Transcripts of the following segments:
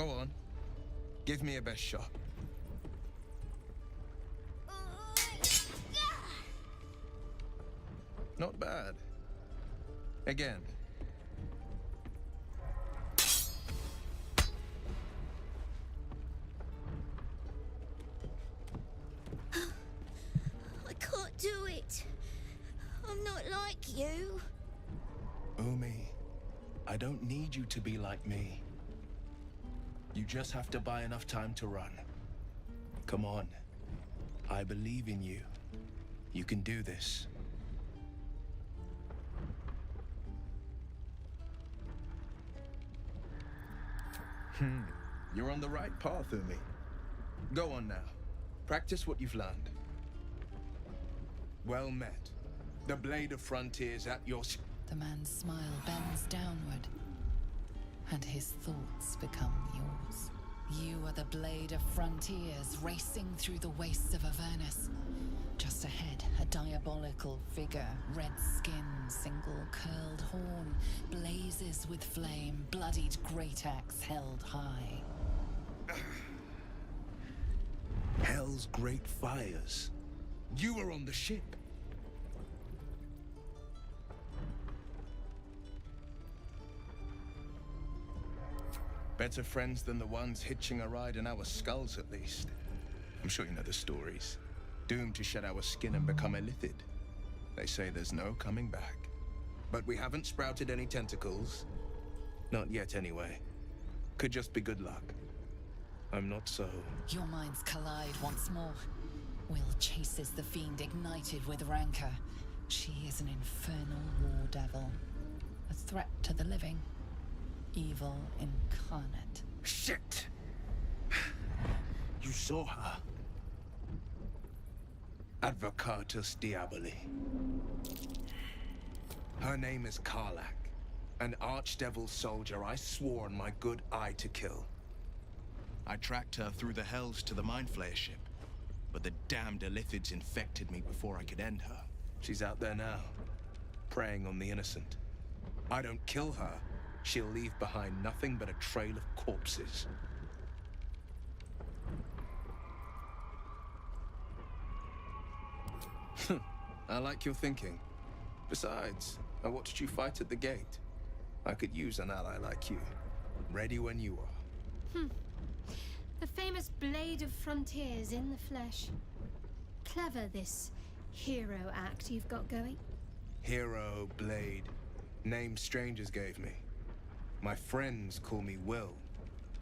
Go on. Give me a best shot. Not bad. Again. I can't do it. I'm not like you. Umi, I don't need you to be like me. You just have to buy enough time to run. Come on. I believe in you. You can do this. You're on the right path, Umi. Go on now. Practice what you've learned. Well met. The Blade of Frontiers at your... The man's smile bends downward, and his thoughts become yours. You are the Blade of Frontiers, racing through the wastes of Avernus. Just ahead, a diabolical figure, red skin, single curled horn, blazes with flame, bloodied great axe held high. Hell's great fires. You were on the ship. Better friends than the ones hitching a ride in our skulls, at least. I'm sure you know the stories. Doomed to shed our skin and become illithid. They say there's no coming back. But we haven't sprouted any tentacles. Not yet, anyway. Could just be good luck. I'm not so... Your minds collide once more. Will chases the fiend ignited with rancor. She is an infernal war devil. A threat to the living. Evil incarnate. Shit! You saw her. Advocatus Diaboli. Her name is Karlach, an archdevil soldier I swore on my good eye to kill. I tracked her through the hells to the Mind Flayer ship, but the damned Illithids infected me before I could end her. She's out there now, preying on the innocent. I don't kill her, she'll leave behind nothing but a trail of corpses. I like your thinking. Besides, I watched you fight at the gate. I could use an ally like you. Ready when you are. The famous Blade of Frontiers in the flesh. Clever, this hero act you've got going. Hero, Blade. Name strangers gave me. My friends call me Will.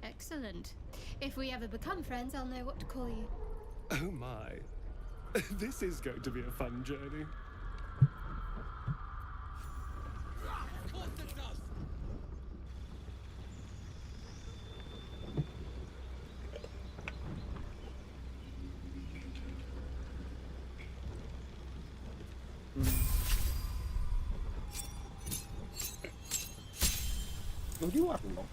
Excellent. If we ever become friends, I'll know what to call you. Oh my. This is going to be a fun journey. 어디 왔노?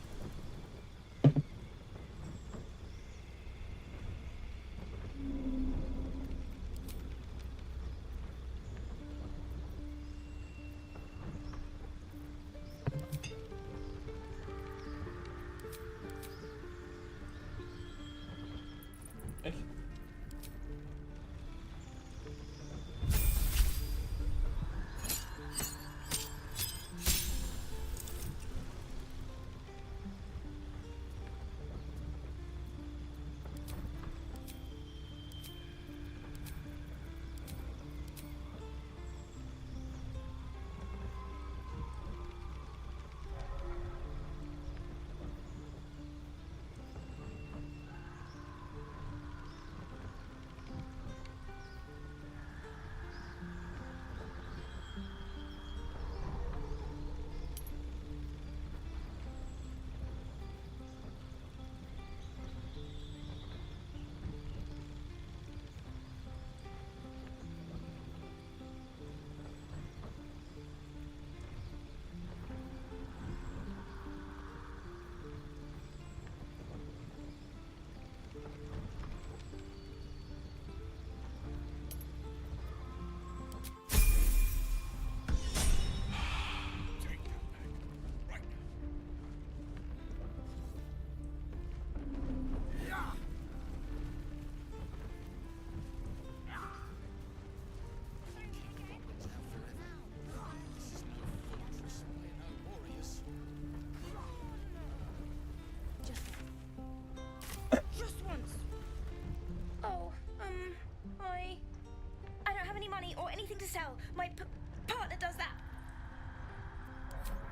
part that does that.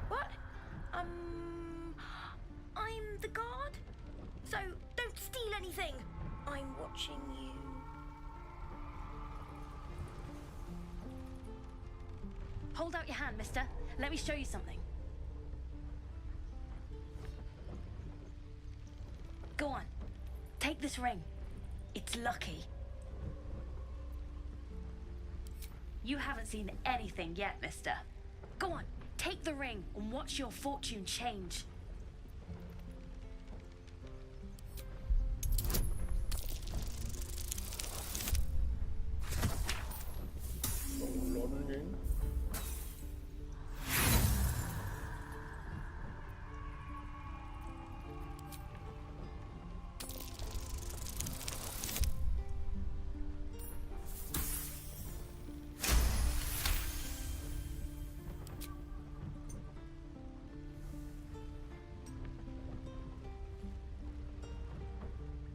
What? I'm the guard, so don't steal anything. I'm watching you. Hold out your hand, mister. Let me show you something. Go on. Take this ring. It's lucky. You haven't seen anything yet, mister. Go on. Take the ring and watch your fortune change.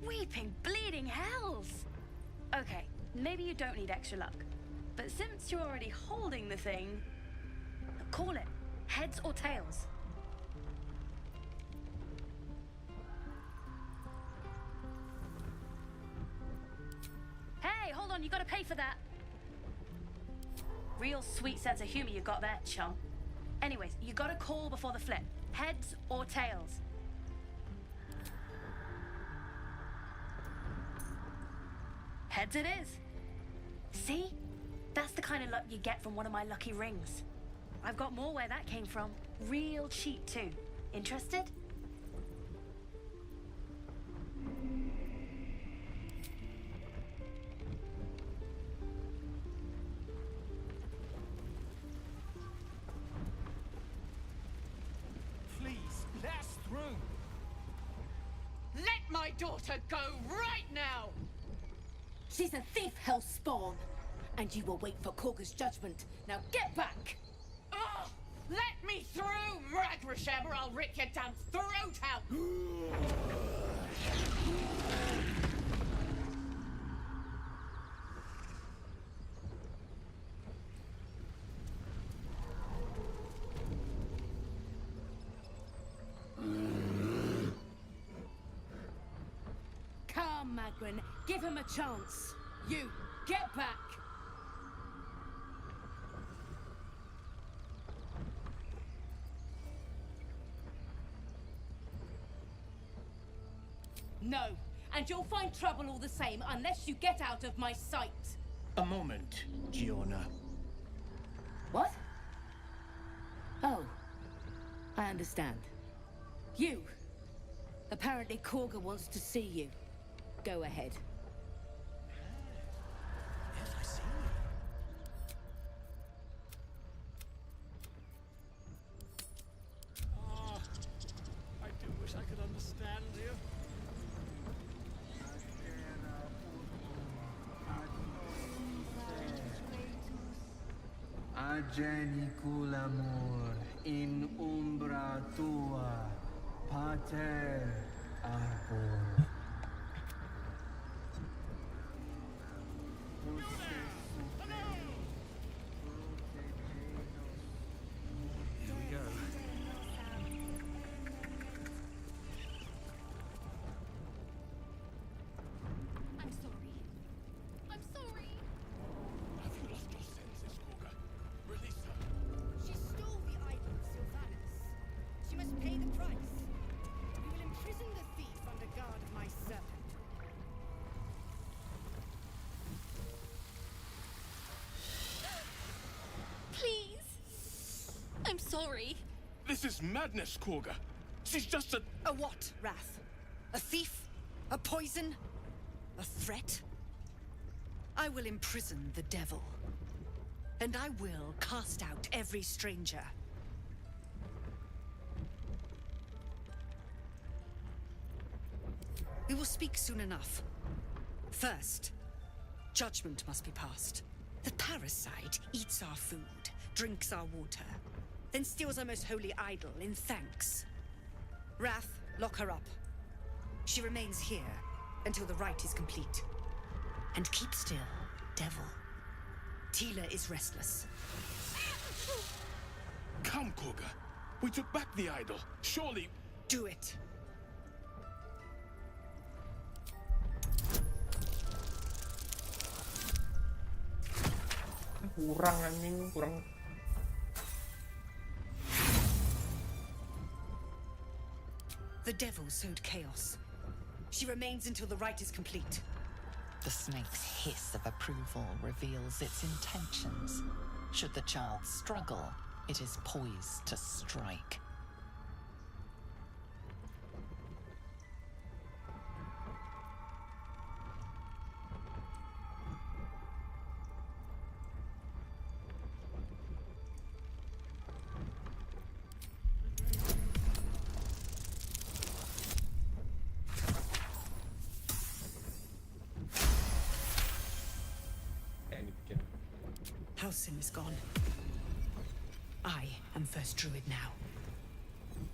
Weeping, bleeding hells! Okay, maybe you don't need extra luck. But since you're already holding the thing, call it. Heads or tails? Hey, hold on, you gotta pay for that. Real sweet sense of humor you got there, chum. Anyways, you gotta call before the flip. Heads or tails? Heads it is. See? That's the kind of luck you get from one of my lucky rings. I've got more where that came from. Real cheap too. Interested? Please, let us through. Let my daughter go right now! She's a thief, Hellspawn. And you will wait for Korga's judgment. Now get back! Oh, let me through, Ragrasham, or I'll rip your damn throat out! Come, Magrin. Give him a chance. You, get back! No, and you'll find trouble all the same unless you get out of my sight. A moment, Giona. What? Oh, I understand. You. Apparently Korga wants to see you. Go ahead. Yes, I see. Ah, I do wish I could understand you. Agenicul amor in umbra tua, pater arbor. Here we go. I'm sorry. I'm sorry. Have you lost your senses, Korga? Release her. She stole the idol of Sylvanas. She must pay the price. We will imprison the thief under guard of my servant. Please. I'm sorry. This is madness, Korga. She's just a... A what, Wrath? A thief? A poison? A threat? I will imprison the devil. And I will cast out every stranger. We will speak soon enough. First, judgment must be passed. The parasite eats our food, drinks our water, then steals our most holy idol in thanks. Wrath, lock her up. She remains here until the rite is complete. And keep still, devil. Tila is restless. We took back the idol. Surely... Do it. Kurang anjing, kurang. The devil sowed chaos. She remains until the rite is complete. The snake's hiss of approval reveals its intentions. Should the child struggle, it is poised to strike. Halsin is gone. I am first druid now.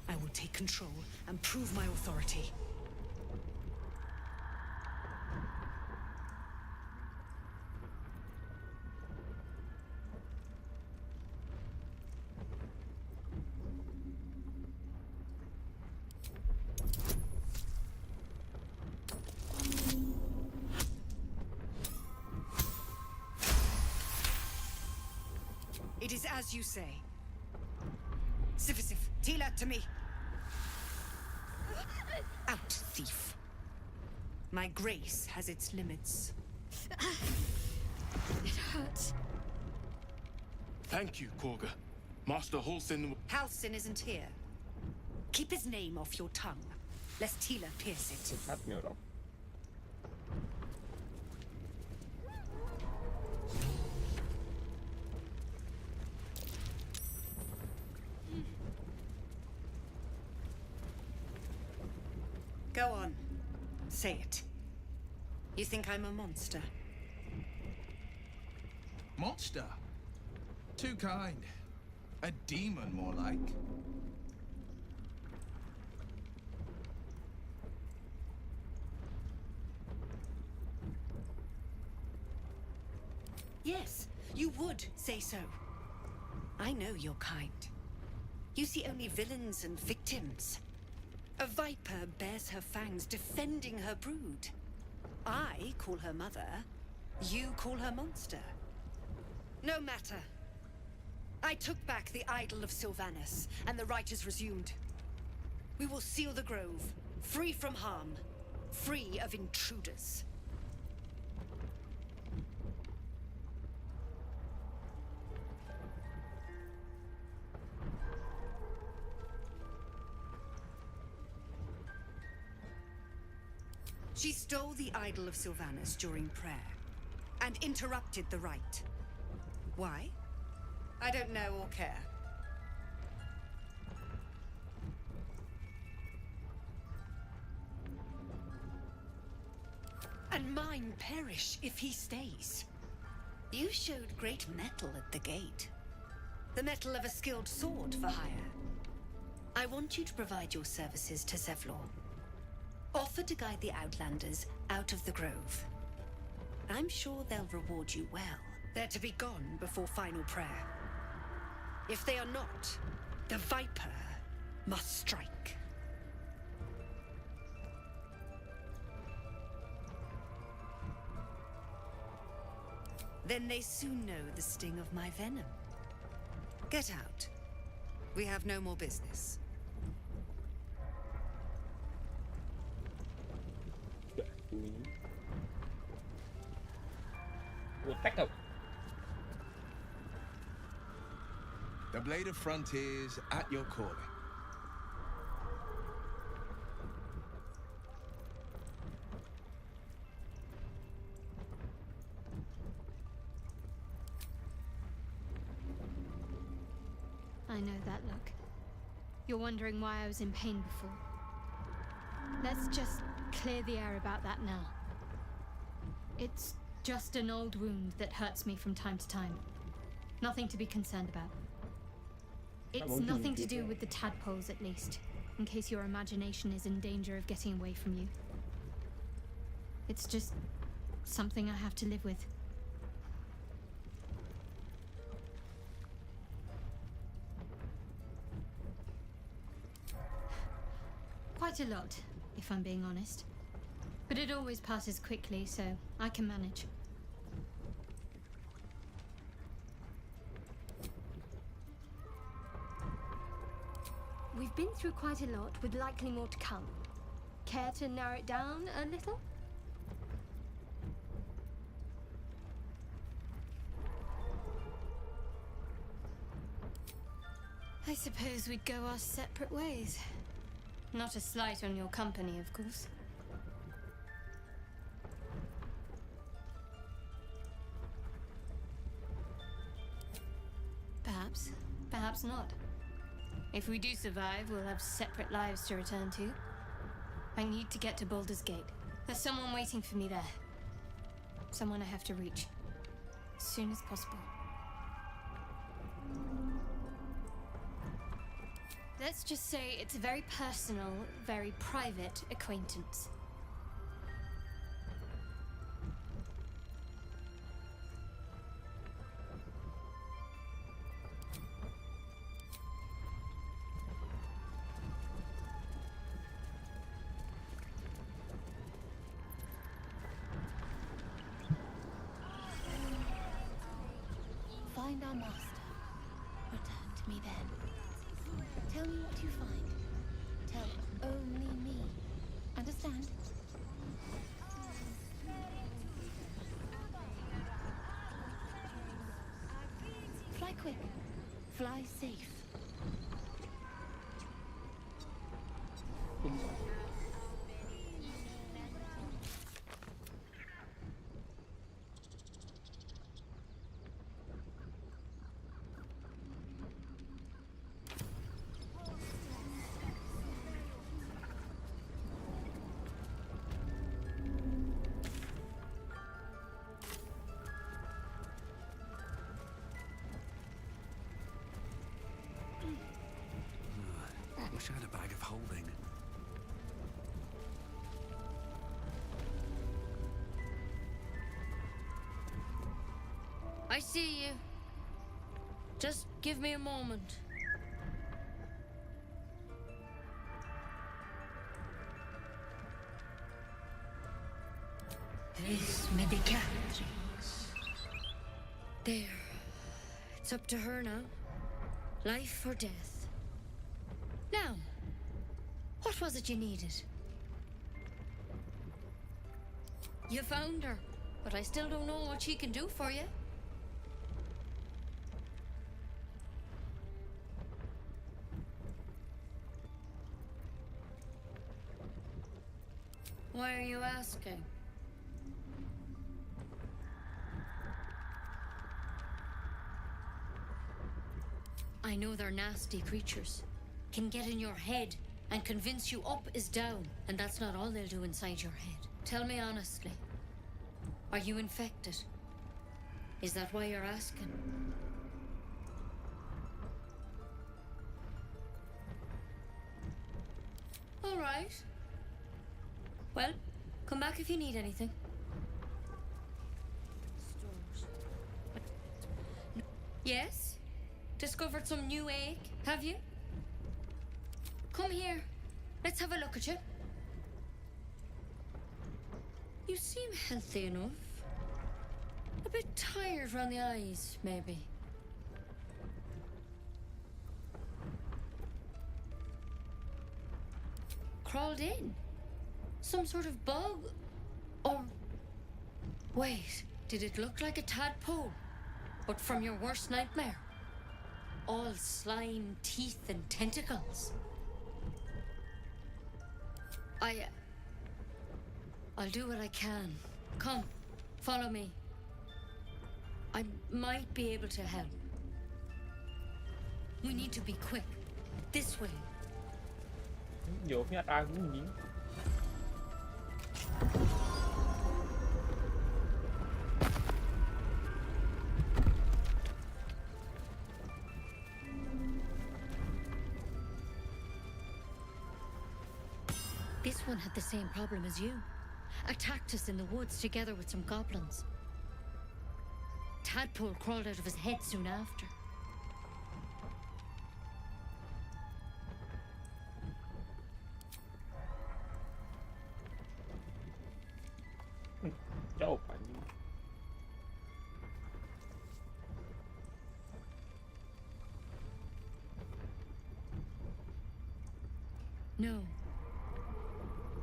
I will take control and prove my authority. It is as you say. Sifisif, Tila to me. Out, thief. My grace has its limits. It hurts. Thank you, Korga. Master Halsin... Halsin isn't here. Keep his name off your tongue, lest Tila pierce it. Hatinya orang. Go on. Say it. You think I'm a monster? Monster? Too kind. A demon, more like. Yes, you would say so. I know your kind. You see only villains and victims. A viper bears her fangs defending her brood. I call her mother. You call her monster. No matter. I took back the idol of Sylvanas, and the rite is resumed. We will seal the grove, free from harm, free of intruders. She stole the idol of Sylvanas during prayer, and interrupted the rite. Why? I don't know or care. And mine perish if he stays. You showed great mettle at the gate. The mettle of a skilled sword for hire. I want you to provide your services to Zevlor. Offer to guide the Outlanders out of the grove. I'm sure they'll reward you well. They're to be gone before final prayer. If they are not, the Viper must strike. Then they soon know the sting of my venom. Get out. We have no more business. The Blade of Frontiers at your calling. I know that look. You're wondering why I was in pain before. Let's just clear the air about that now. It's just an old wound that hurts me from time to time. Nothing to be concerned about. It's nothing to do with the tadpoles, at least, in case your imagination is in danger of getting away from you. It's just something I have to live with. quite a lot, if I'm being honest. But it always passes quickly, so I can manage. We've been through quite a lot, with likely more to come. Care to narrow it down a little? I suppose we'd go our separate ways. Not a slight on your company, of course. Perhaps. Perhaps not. If we do survive, we'll have separate lives to return to. I need to get to Baldur's Gate. There's someone waiting for me there. Someone I have to reach. As soon as possible. Let's just say it's a very personal, very private acquaintance. Find our master. Return to me then. Tell me what you find. Tell only me. Understand? Fly quick. Fly safe. Wish I had a bag of holding. I see you. Just give me a moment. Res medicatrix. There. It's up to her now. Life or death. Now, what was it you needed? You found her, but I still don't know what she can do for you. Why are you asking? I know they're nasty creatures. Can get in your head and convince you up is down, and that's not all they'll do inside your head. Tell me honestly, are you infected? Is that why you're asking? All right. Well, come back if you need anything. Yes? Discovered some new ache, have you? Come here. Let's have a look at you. You seem healthy enough. A bit tired around the eyes, maybe. Crawled in? Some sort of bug? Or... Wait, did it look like a tadpole? But from your worst nightmare? All slime, teeth, and tentacles. I'll do what I can. Come, follow me. I might be able to help. We need to be quick. This way. Vô nhát ai cũng gì. This one had the same problem as you. Attacked us in the woods together with some goblins. Tadpole crawled out of his head soon after. No.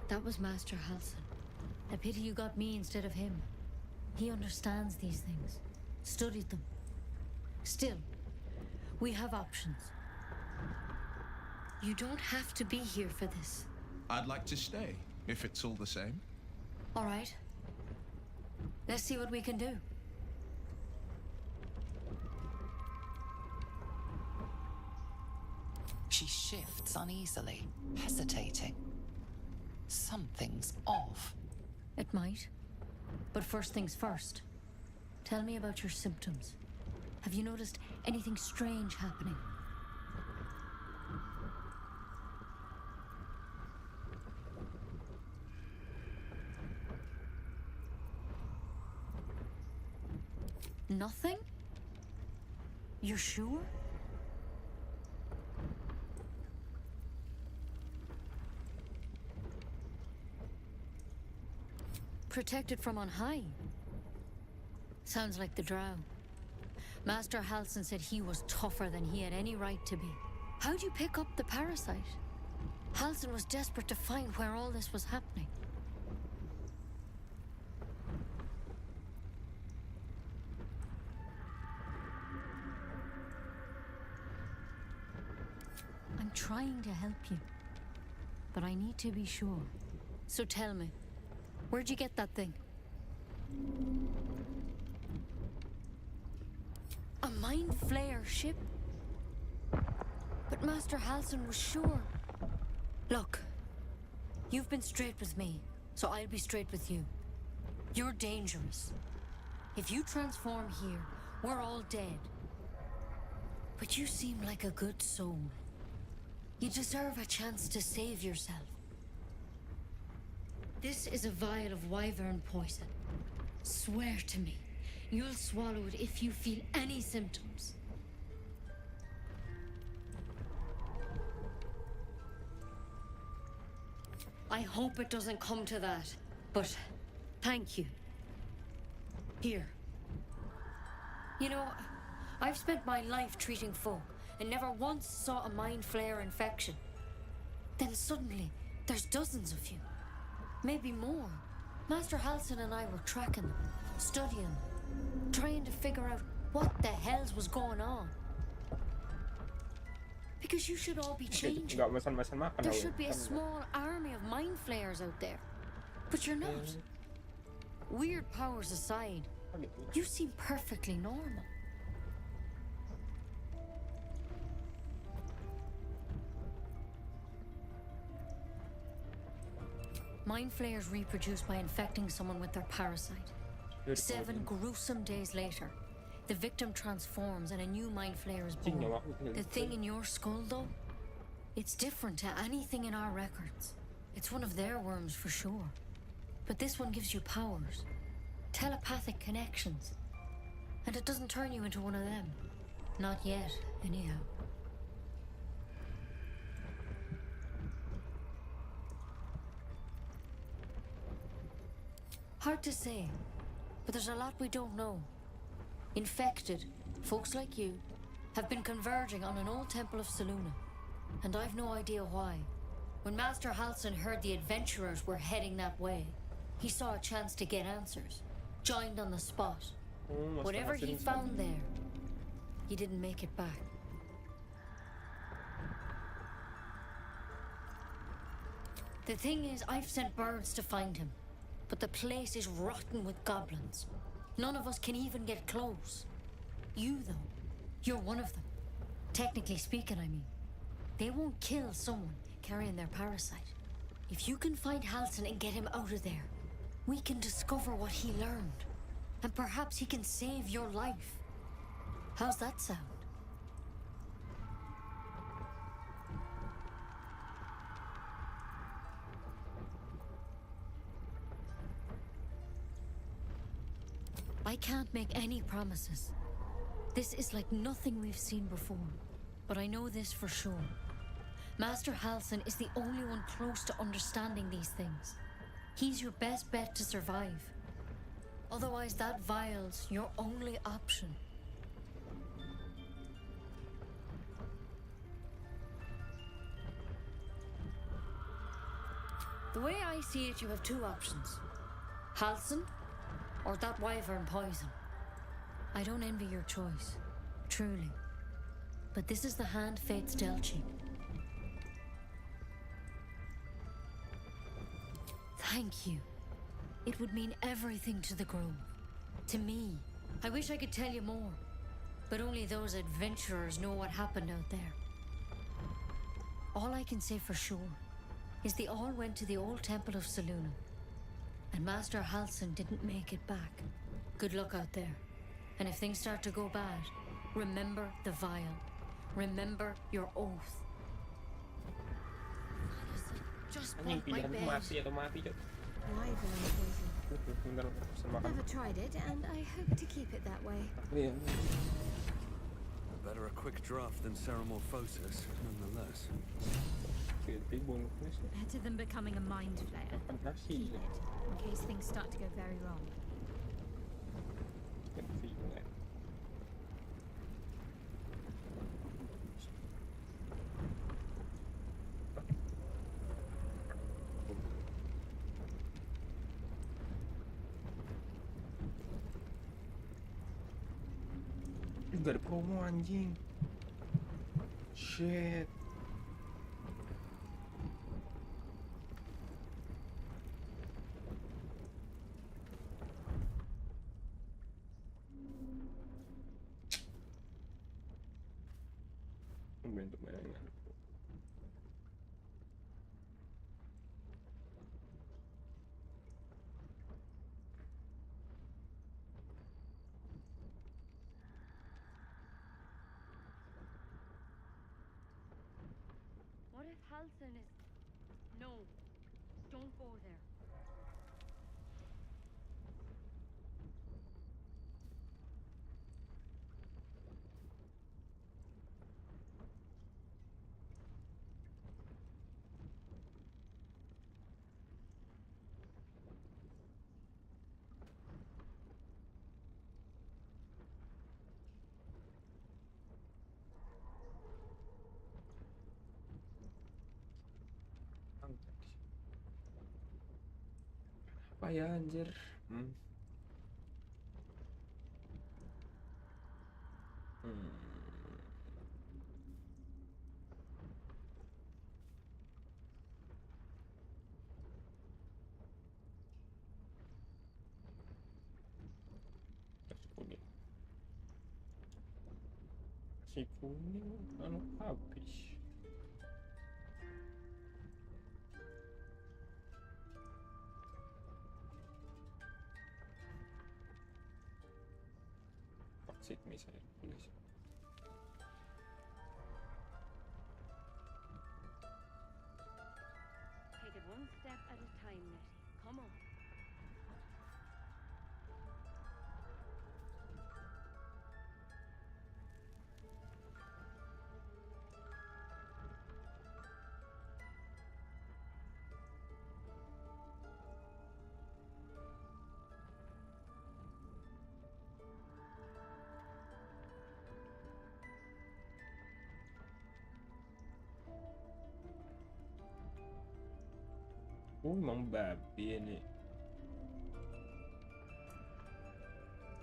That was Master Halsin. A pity you got me instead of him. He understands these things, studied them. Still, we have options. You don't have to be here for this. I'd like to stay, if it's all the same. All right. Let's see what we can do. She shifts uneasily, hesitating. Something's off. It might. But first things first. Tell me about your symptoms. Have you noticed anything strange happening? Nothing? You're sure? Protected from on high? Sounds like the Drow. Master Halsin said he was tougher than he had any right to be. How'd you pick up the parasite? Halsin was desperate to find where all this was happening. I'm trying to help you, but I need to be sure. So tell me, where'd you get that thing? A Mind Flayer ship? But Master Halsin was sure. Look, you've been straight with me, so I'll be straight with you. You're dangerous. If you transform here, we're all dead. But you seem like a good soul. You deserve a chance to save yourself. This is a vial of wyvern poison. Swear to me, you'll swallow it if you feel any symptoms. I hope it doesn't come to that, but thank you. Here. You know, I've spent my life treating folk and never once saw a Mind Flayer infection. Then suddenly, there's dozens of you. Maybe more. Master Halsin and I were tracking them, studying them, trying to figure out what the hells was going on. Because you should all be changing. There should be a small army of Mind Flayers out there. But you're not. Weird powers aside, you seem perfectly normal. Mind Flayers reproduce by infecting someone with their parasite. 7 gruesome days later, the victim transforms and a new Mind Flayer is born. The thing in your skull, though, it's different to anything in our records. It's one of their worms for sure. But this one gives you powers, telepathic connections. And it doesn't turn you into one of them. Not yet, anyhow. Hard to say, but there's a lot we don't know. Infected, folks like you, have been converging on an old temple of Selûne, and I've no idea why. When Master Halsin heard the adventurers were heading that way, he saw a chance to get answers, joined on the spot. Whatever he found there, he didn't make it back. The thing is, I've sent birds to find him. But the place is rotten with goblins. None of us can even get close. You, though, you're one of them. Technically speaking, I mean. They won't kill someone carrying their parasite. If you can find Halsin and get him out of there, we can discover what he learned. And perhaps he can save your life. How's that sound? I can't make any promises. This is like nothing we've seen before. But I know this for sure. Master Halsin is the only one close to understanding these things. He's your best bet to survive. Otherwise, that vial's your only option. The way I see it, you have two options. Halsin, or that wyvern poison. I don't envy your choice, truly. But this is the hand fate's dealt you. Thank you. It would mean everything to the Grove. To me. I wish I could tell you more. But only those adventurers know what happened out there. All I can say for sure is they all went to the old temple of Selûne. And Master Halsin didn't make it back. Good luck out there. And if things start to go bad, remember the vial. Remember your oath. Just Anjing want my pilihan bed. mati atau mati, Cok. Wyvern poison. Bentar, pesan makan. Never tried it, and I hope to keep it that way. Iya. Better a quick draft than Ceramorphosis, nonetheless. Gede bonusnya. Better than becoming a mind flayer. Nasi. Keep it, in case things start to go very wrong. Gak ada promo anjing. Shit. Bentuk mainan. What if Halsin is... No. Don't go there. Apa ya anjir? Si kuning anu habis. Vaksin misalnya tulis. Take it one step at a time, Nettie. Come on. Emang babi ini.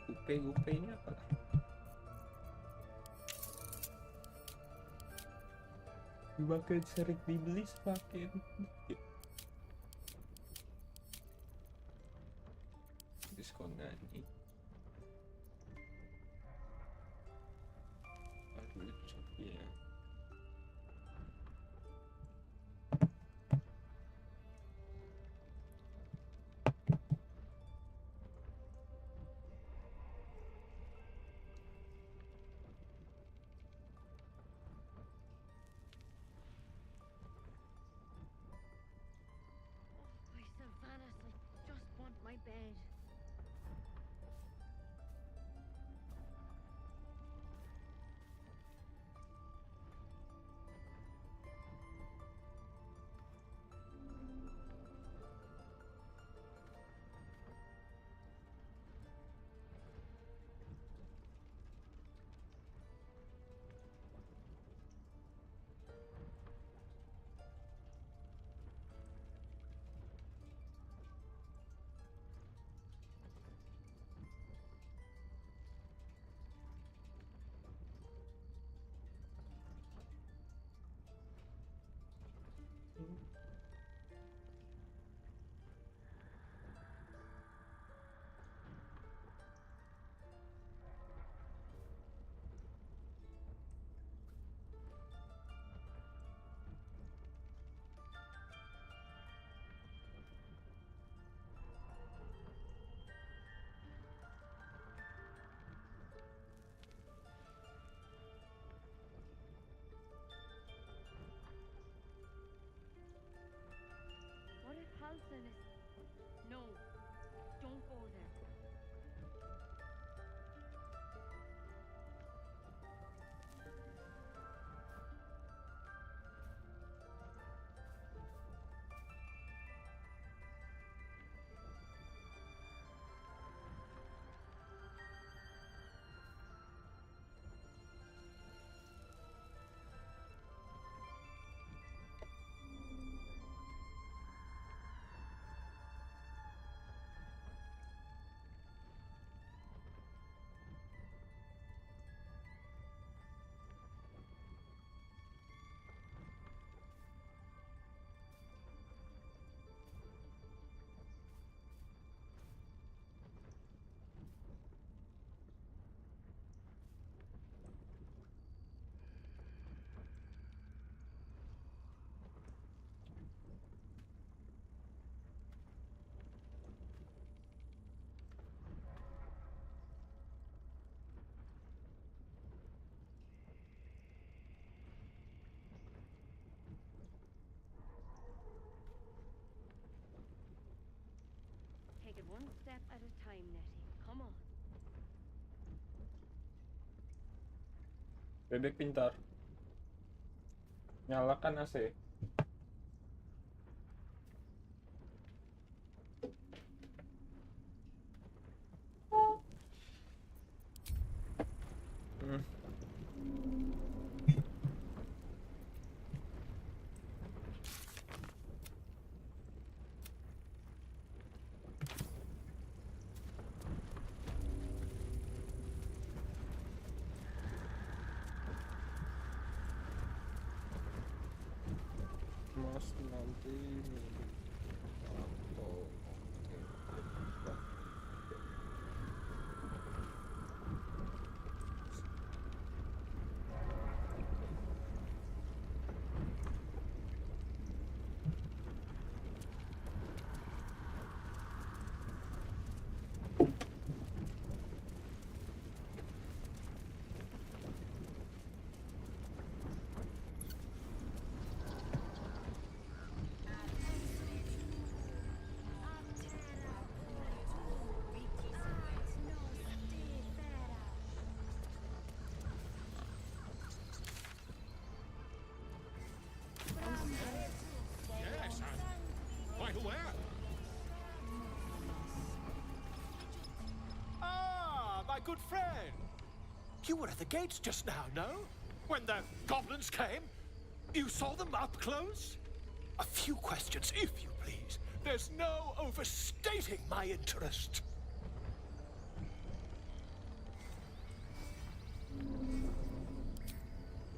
Gupe ini apa? Dipakai serik dibeli semakin. Diskon nih. Aduh, ya. My Sylvanas, I just want my bed. Listen. No, don't go there. Take it one step at a time, Nettie. Come on. Bebek pintar. Nyalakan AC. Mas nanti atau Yes, I'm quite aware. Ah, my good friend. You were at the gates just now, no? When the goblins came? You saw them up close? A few questions, if you please. There's no overstating my interest.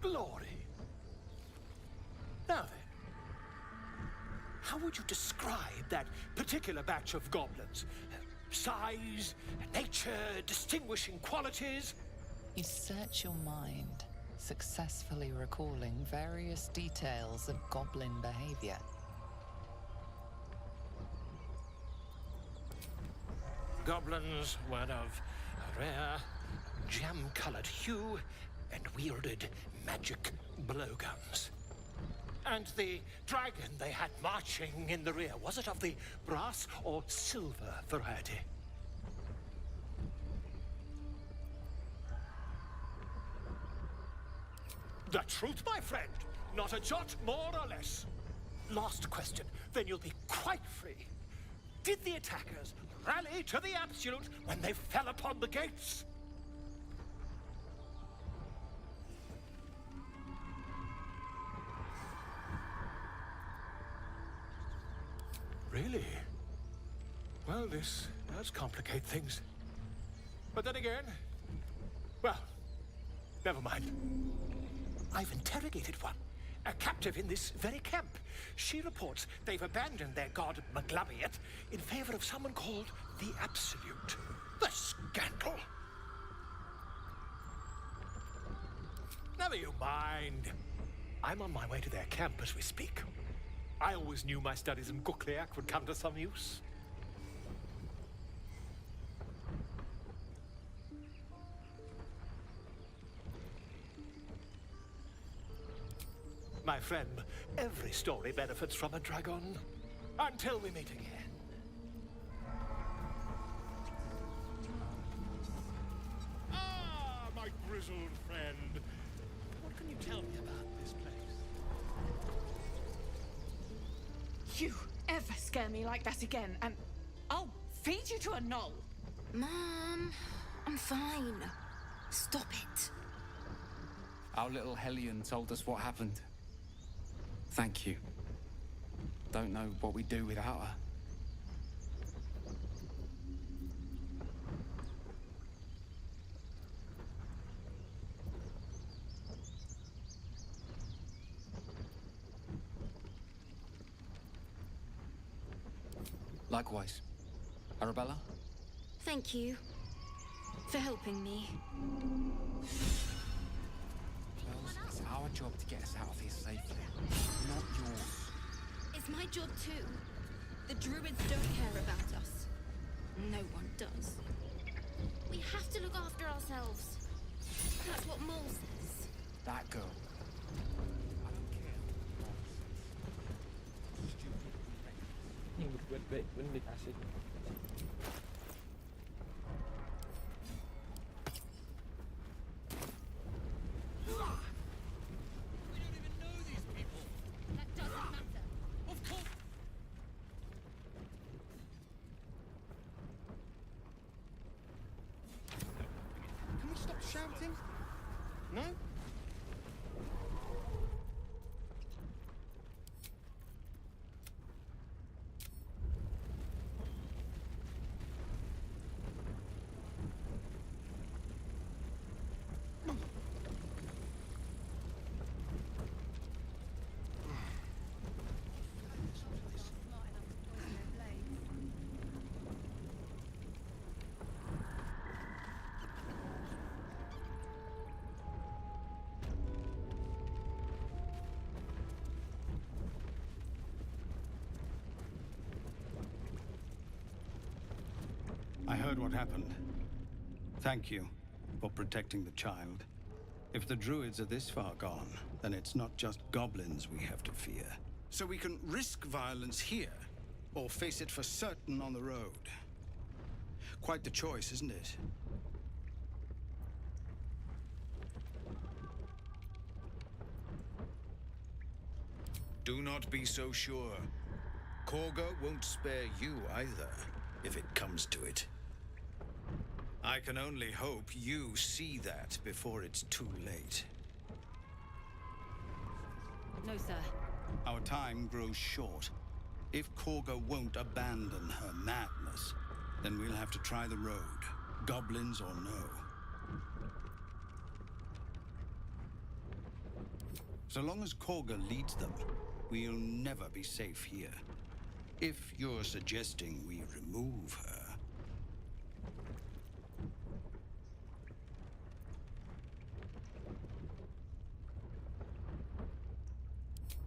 Glory. Now then, how would you describe that particular batch of goblins? Size, nature, distinguishing qualities? You search your mind, successfully recalling various details of goblin behavior. Goblins were of a rare, jam-colored hue and wielded magic blowguns. And the dragon they had marching in the rear, was it of the brass or silver variety? The truth, my friend. Not a jot more or less. Last question, then you'll be quite free. Did the attackers rally to the absolute when they fell upon the gates? Really? Well, this does complicate things. But then again, well, never mind. I've interrogated one, a captive in this very camp. She reports they've abandoned their god Maglabiet in favor of someone called the Absolute. The scandal! Never you mind. I'm on my way to their camp as we speak. I always knew my studies in Gukliak would come to some use. My friend, every story benefits from a dragon. Until we meet again. Ah, my grizzled friend. What can you tell me about this place? You ever scare me like that again, and I'll feed you to a knoll. Mom, I'm fine. Stop it. Our little Hellion told us what happened. Thank you. Don't know what we'd do without her. Likewise. Arabella? Thank you for helping me. Close, it's our job to get us out of here safely, not yours. It's my job too. The druids don't care about us. No one does. We have to look after ourselves. That's what Mole says. That girl. Ini berbuat baik pun dikasih. Can we stop shouting? No? I heard what happened. Thank you for protecting the child. If the druids are this far gone, then it's not just goblins we have to fear. So we can risk violence here, or face it for certain on the road. Quite the choice, isn't it? Do not be so sure. Korga won't spare you either, if it comes to it. I can only hope you see that before it's too late. No, sir. Our time grows short. If Korga won't abandon her madness, then we'll have to try the road, goblins or no. So long as Korga leads them, we'll never be safe here. If you're suggesting we remove her...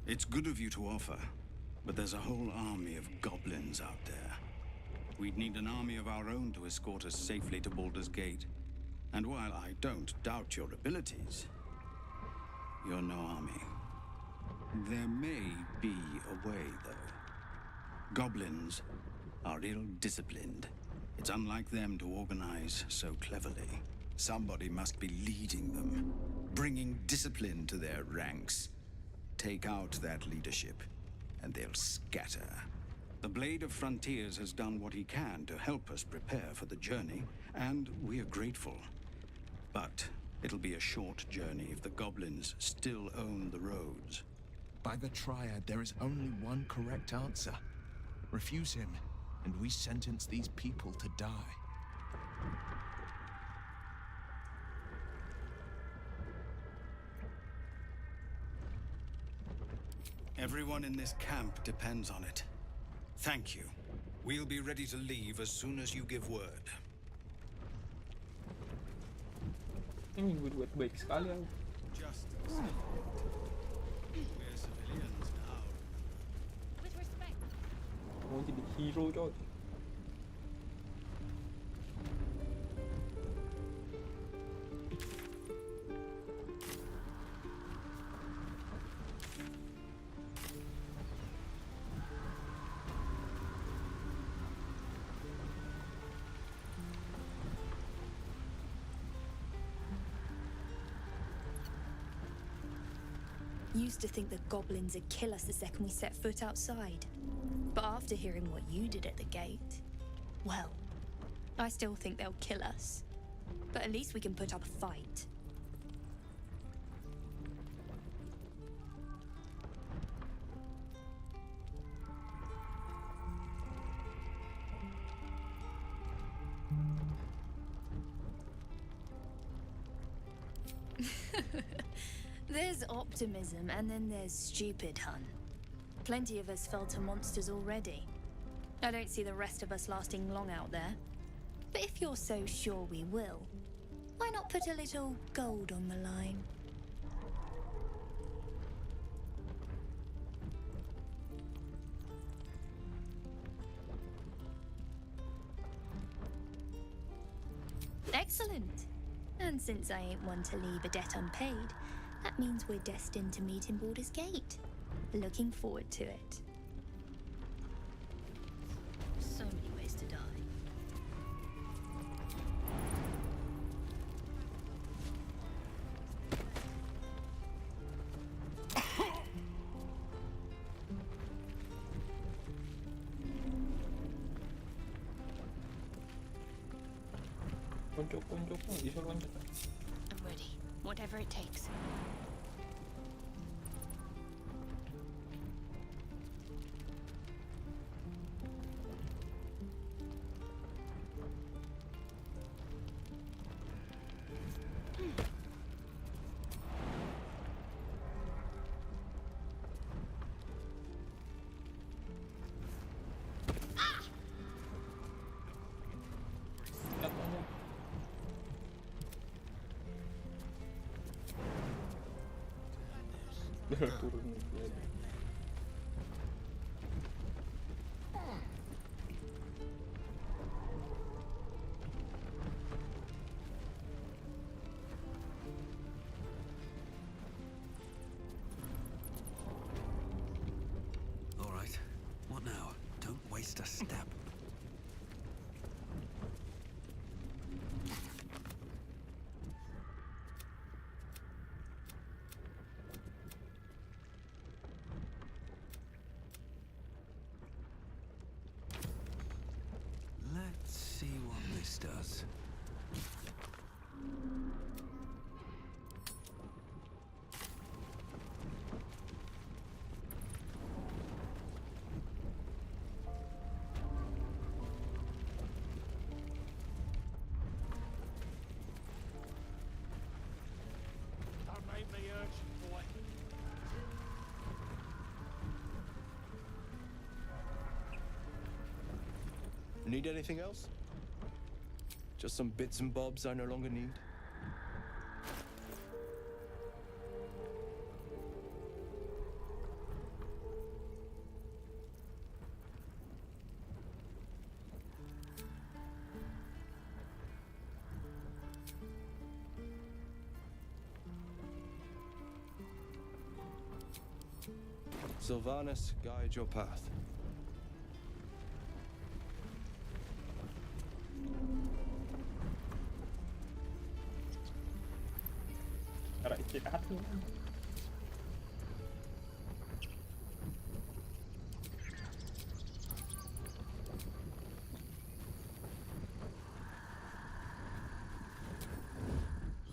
It's good of you to offer, but there's a whole army of goblins out there. We'd need an army of our own to escort us safely to Baldur's Gate. And while I don't doubt your abilities, you're no army. There may be a way, though. Goblins are ill-disciplined. It's unlike them to organize so cleverly. Somebody must be leading them, bringing discipline to their ranks. Take out that leadership, and they'll scatter. The Blade of Frontiers has done what he can to help us prepare for the journey, and we are grateful. But it'll be a short journey if the goblins still own the roads. By the Triad, there is only one correct answer. Refuse him, and we sentence these people to die. Everyone in this camp depends on it. Thank you. We'll be ready to leave as soon as you give word. Ini berbuat baik sekali aku. We're civilians now. With respect. Mau jadi hero coy. Used to think the goblins would kill us the second we set foot outside. But after hearing what you did at the gate, well, I still think they'll kill us. But at least we can put up a fight. There's optimism, and then there's stupid, hun. Plenty of us fell to monsters already. I don't see the rest of us lasting long out there. But if you're so sure we will, why not put a little gold on the line? Excellent. And since I ain't one to leave a debt unpaid, that means we're destined to meet in Baldur's Gate. Looking forward to it. So many ways to die. I'm ready. Whatever it takes. All right. What now? Don't waste a step. Let's see what this does. Don't make me urgent, boy. Need anything else? Just some bits and bobs I no longer need? Sylvanas, guide your path.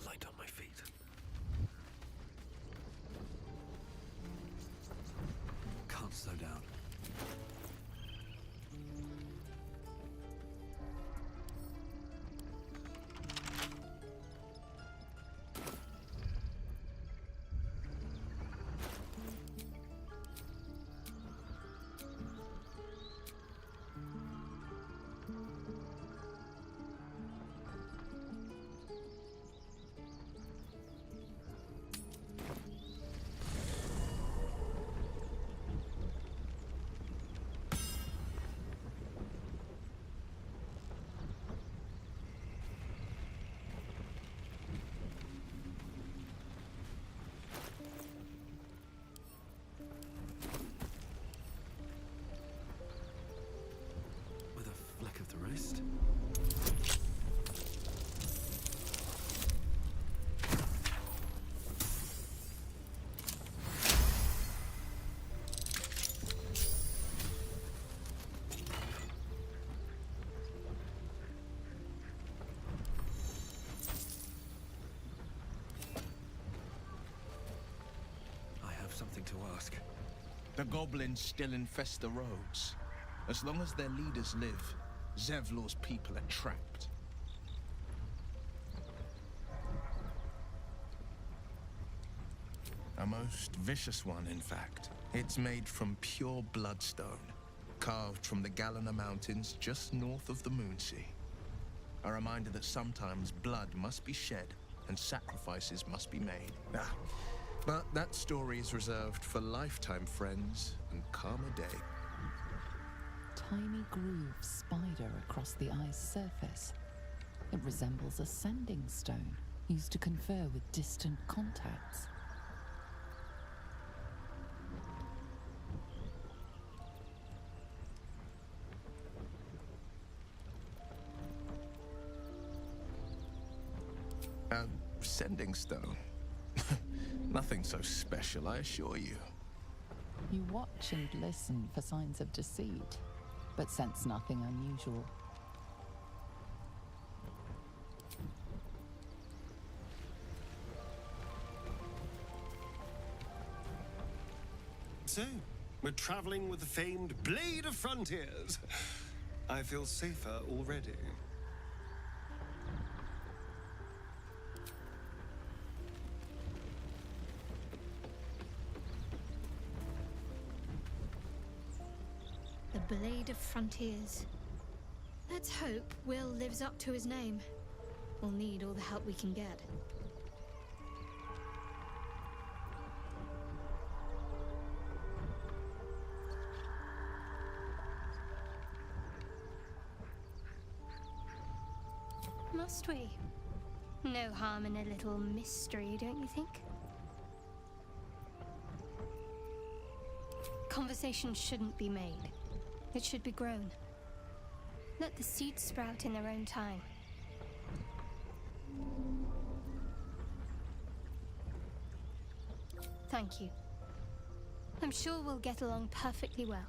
Light on my feet. Can't slow down. something to ask. The goblins still infest the roads. As long as their leaders live, Zevlor's people are trapped. A most vicious one, in fact. It's made from pure bloodstone, carved from the Galena Mountains just north of the Moonsea. A reminder that sometimes blood must be shed and sacrifices must be made. But that story is reserved for lifetime friends and calmer day. Tiny grooves spider across the eye's surface. It resembles a sanding stone used to confer with distant contacts. Sending stone. Nothing so special, I assure you. You watch and listen for signs of deceit, but sense nothing unusual. So, we're traveling with the famed Blade of Frontiers. I feel safer already. The Blade of Frontiers. Let's hope Will lives up to his name. We'll need all the help we can get. Must we? No harm in a little mystery, don't you think? Conversation shouldn't be made. It should be grown. Let the seeds sprout in their own time. Thank you. I'm sure we'll get along perfectly well.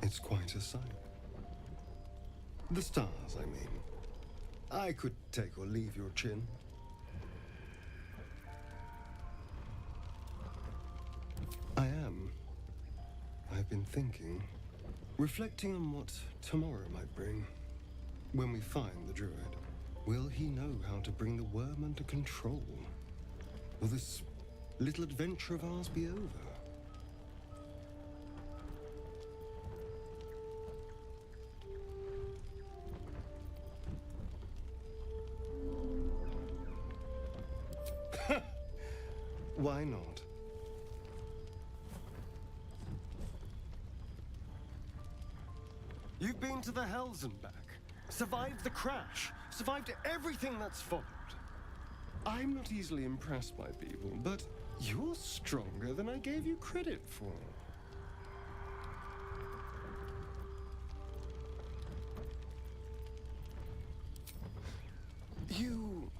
It's quite a sight. The stars, I mean. I could take or leave your chin. I am. I've been thinking, reflecting on what tomorrow might bring. When we find the druid, will he know how to bring the worm under control? Will this little adventure of ours be over? Why not? You've been to the Hells and back, survived the crash, survived everything that's followed. I'm not easily impressed by people, but you're stronger than I gave you credit for. You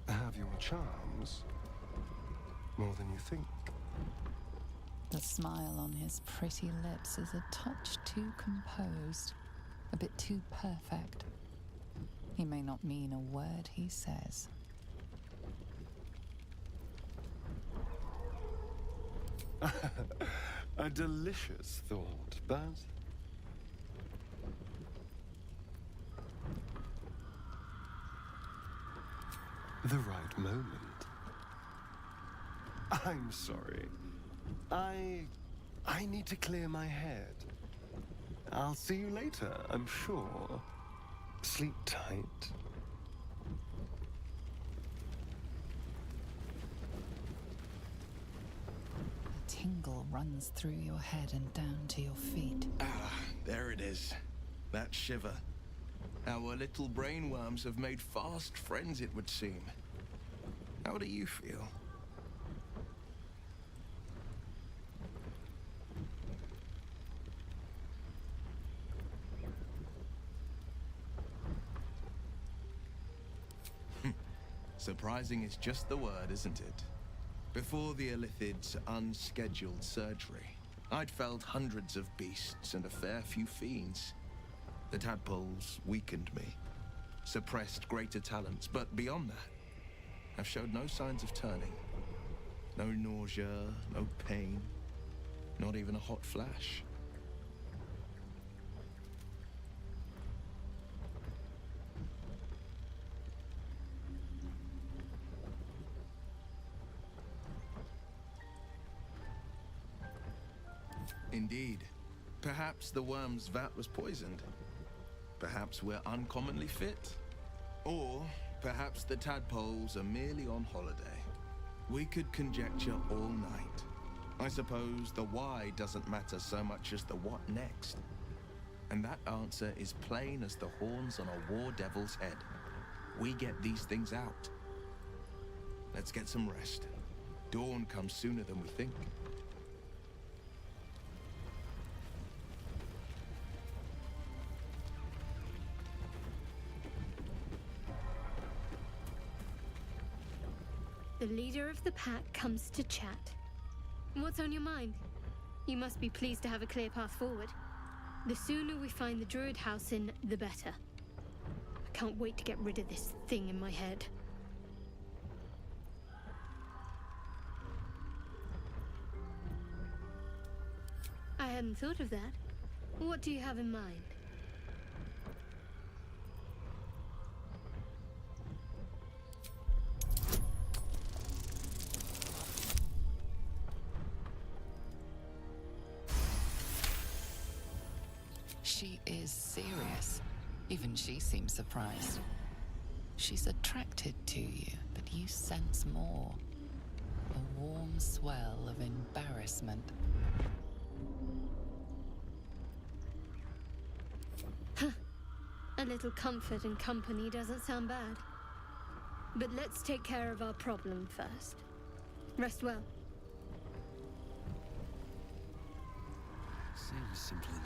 have your charms. More than you think. The smile on his pretty lips is a touch too composed, a bit too perfect. He may not mean a word he says. A delicious thought, but... the right moment. I'm sorry. I need to clear my head. I'll see you later, I'm sure. Sleep tight. A tingle runs through your head and down to your feet. There it is. That shiver. Our little brainworms have made fast friends, it would seem. How do you feel? Surprising is just the word, isn't it? Before the Illithid's unscheduled surgery, I'd felled hundreds of beasts and a fair few fiends. The tadpoles weakened me, suppressed greater talents, but beyond that, I've showed no signs of turning. No nausea, no pain, not even a hot flash. Indeed. Perhaps the worm's vat was poisoned. Perhaps we're uncommonly fit. Or perhaps the tadpoles are merely on holiday. We could conjecture all night. I suppose the why doesn't matter so much as the what next. And that answer is plain as the horns on a war devil's head. We get these things out. Let's get some rest. Dawn comes sooner than we think. The leader of the pack comes to chat. What's on your mind? You must be pleased to have a clear path forward. The sooner we find the Druid house in, the better. I can't wait to get rid of this thing in my head. I hadn't thought of that. What do you have in mind? She is serious. Even she seems surprised. She's attracted to you, but you sense more. A warm swell of embarrassment. Huh. A little comfort and company doesn't sound bad. But let's take care of our problem first. Rest well. Seems simple enough.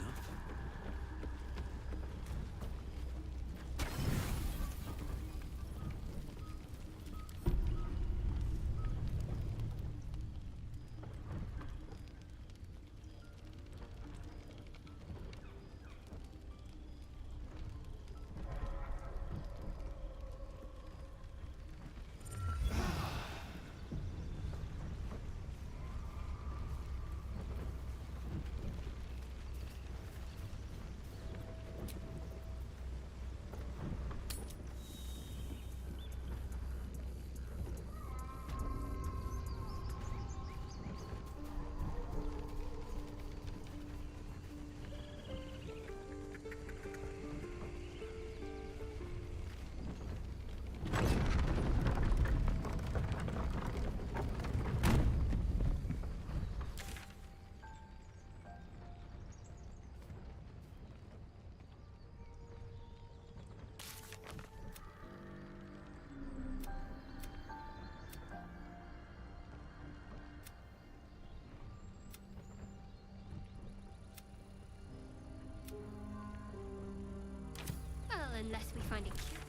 Well, unless we find a cure.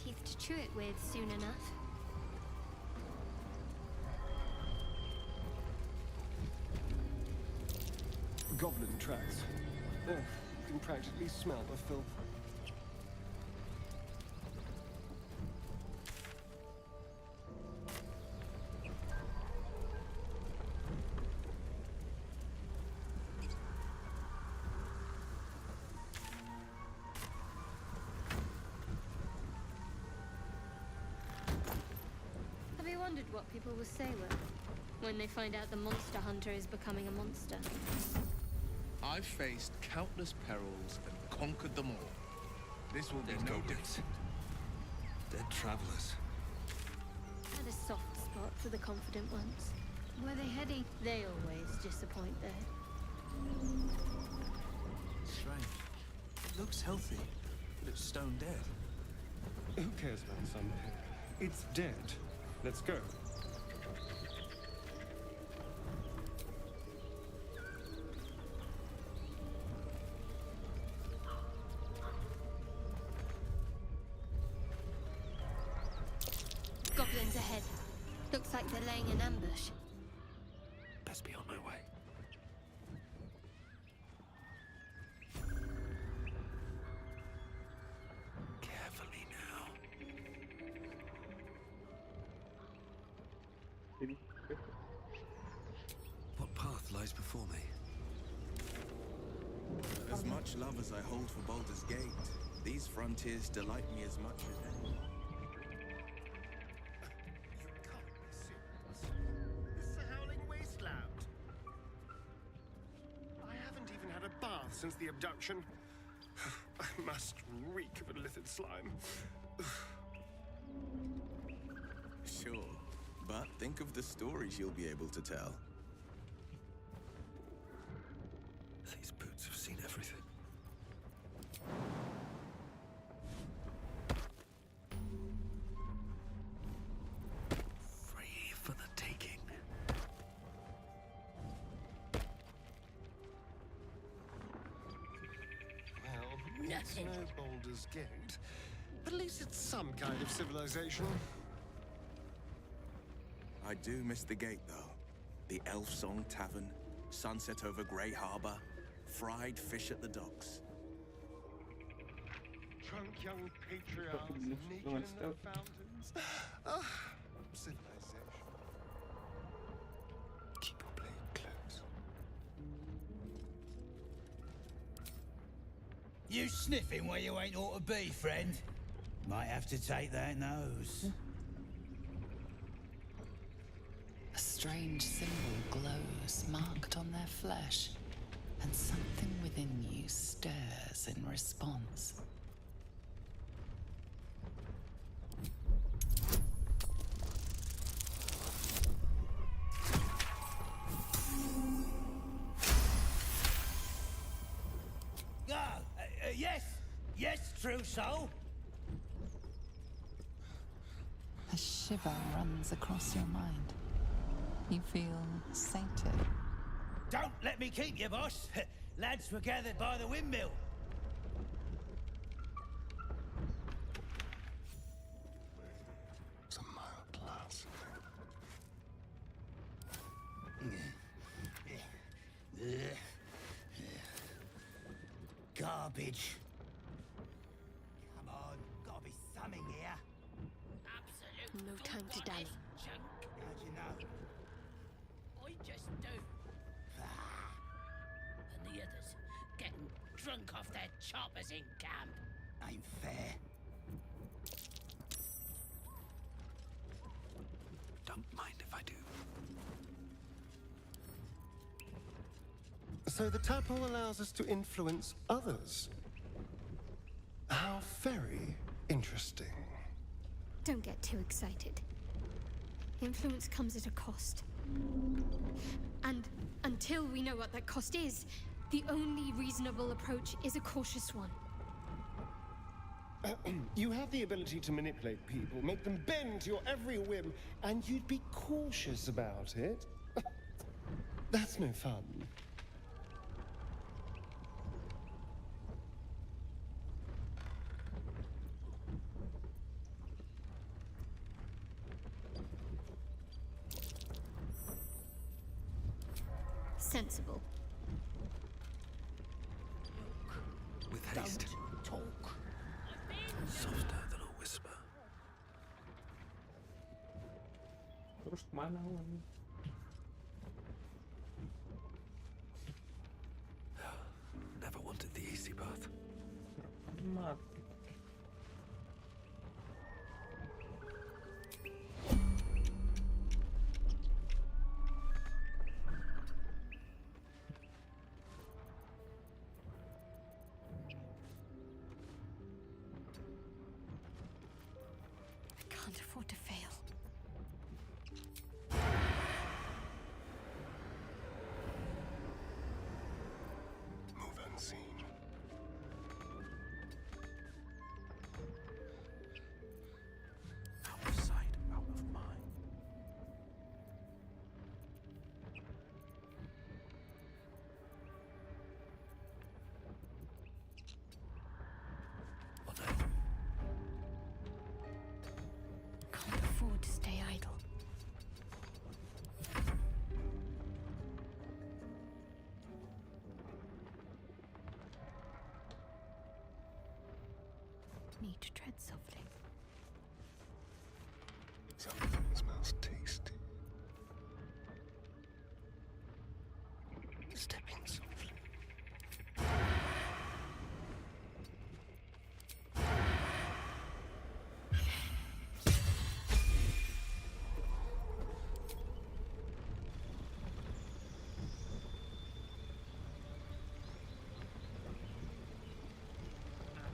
Teeth to chew it with soon enough. Goblin tracks. You can practically smell the filth. Have you wondered what people will say when they find out the monster hunter is becoming a monster? I've faced countless perils and conquered them all. This will be no different. Dead travelers. I had a soft spot for the confident ones. Where they heading? They always disappoint there. Strange. It looks healthy, but it's stone dead. Who cares about some? It's dead. Let's go. Goblins ahead. Looks like they're laying an ambush. Best be on my way. Carefully now. What path lies before me? As much love as I hold for Baldur's Gate, these frontiers delight me as much as any. This is a howling wasteland. I haven't even had a bath since the abduction. I must reek of illicit slime. Sure, but think of the stories you'll be able to tell. These boots have seen everything. Free for the taking. Well, it's no Baldur's Gate. But at least it's some kind of civilization. I do miss the gate, though. The Elf Song Tavern, sunset over Grey Harbor, fried fish at the docks. Drunk young patriarchs naked in their fountains. Ah, civilization. Keep your blade close. You sniffing where you ain't ought to be, friend? Might have to take that nose. A strange symbol glows, marked on their flesh, and something within you stirs in response. Yes, true soul. A shiver runs across your mind. You feel sated. Don't let me keep you, boss. Lads were gathered by the windmill. It's a mild class. Garbage. Come on, gotta be something here. Absolute. No time to dally. How'd you know? I just do. And the others getting drunk off their choppers in camp. Ain't fair. Don't mind if I do. So the Tapo allows us to influence others. How very interesting. Don't get too excited. Influence comes at a cost. And until we know what that cost is, the only reasonable approach is a cautious one. You have the ability to manipulate people, make them bend to your every whim, and you'd be cautious about it? That's no fun. Sensible. With haste. Don't talk. Softer than a whisper. Terus kemana uangnya? Never wanted the easy path. Mat. I can't afford to fail. Move unseen. Tread softly. Something smells tasty. Step in softly.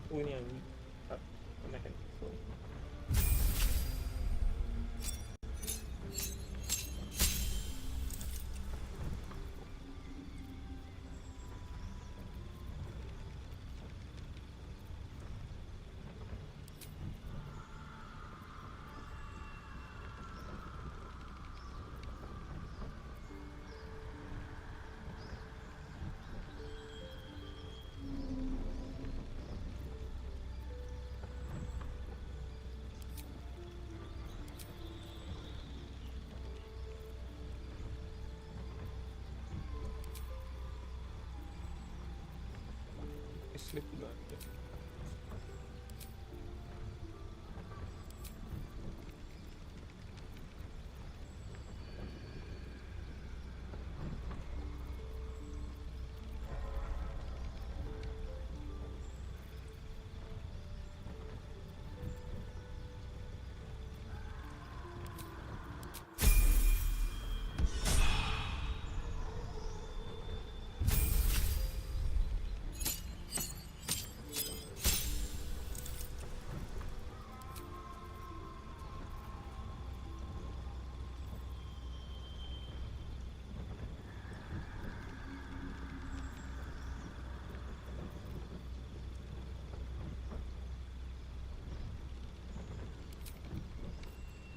Oh, ini yang menaikkan. So. Slip pula.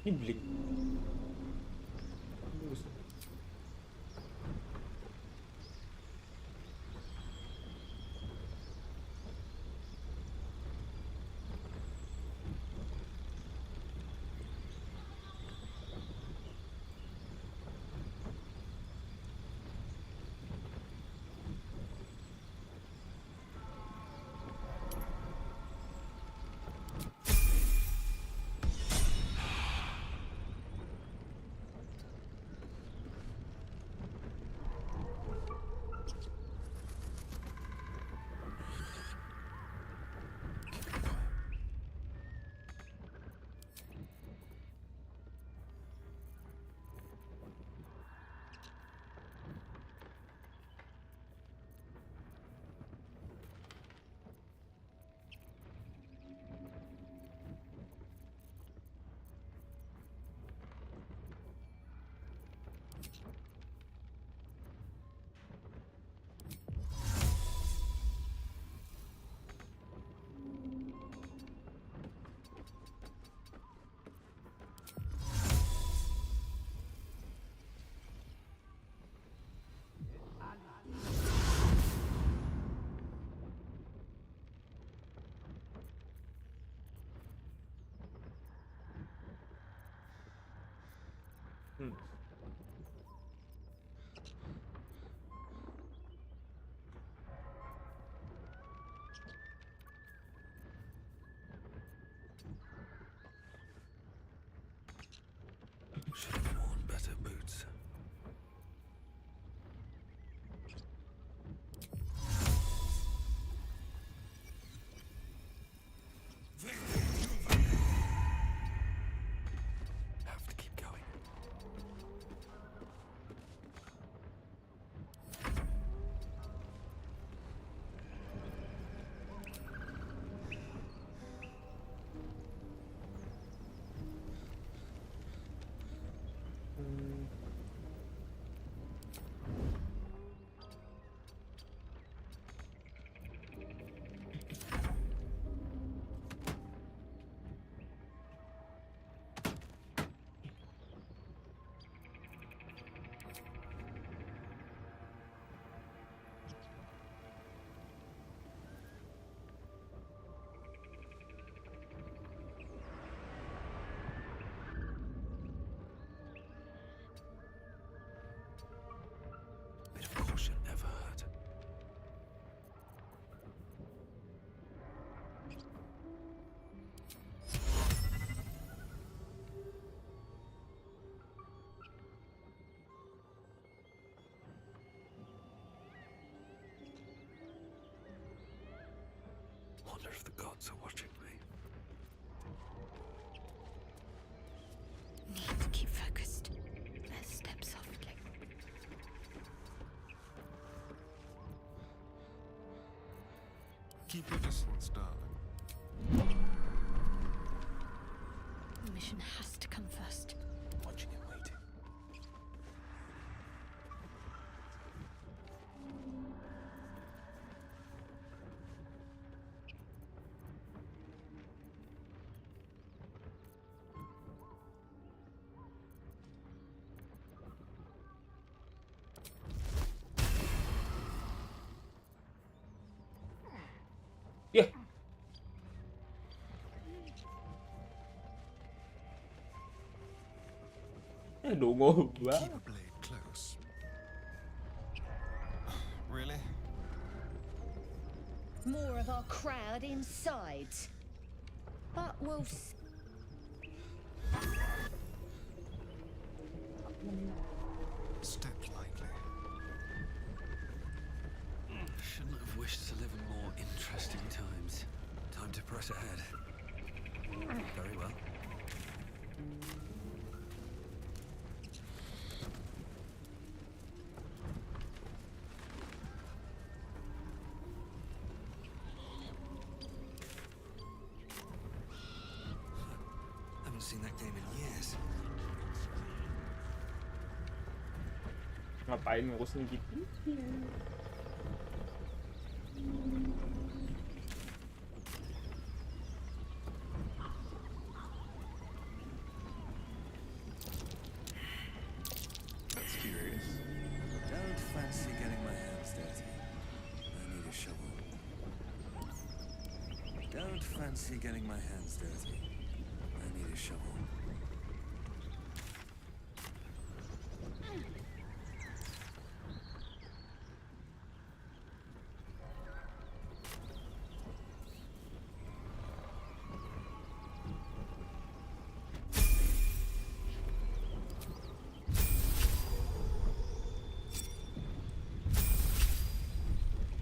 Ini blink. Bagus. Should have worn better boots. Have to keep going. Keep your distance, darling. The mission has to come first. Watching and waiting. Yeah. Đồ ngô quá. Keep a blade close. Really? More of our crowd inside. But we'll Step lightly. Shouldn't have wished to live in more interesting times. Time to press ahead. Very well. Haven't seen that game in years. Ngapain ngurusin gitu? That's curious. Don't fancy getting my hands dirty. I need a shovel. Don't fancy getting my hands dirty. I need a shovel.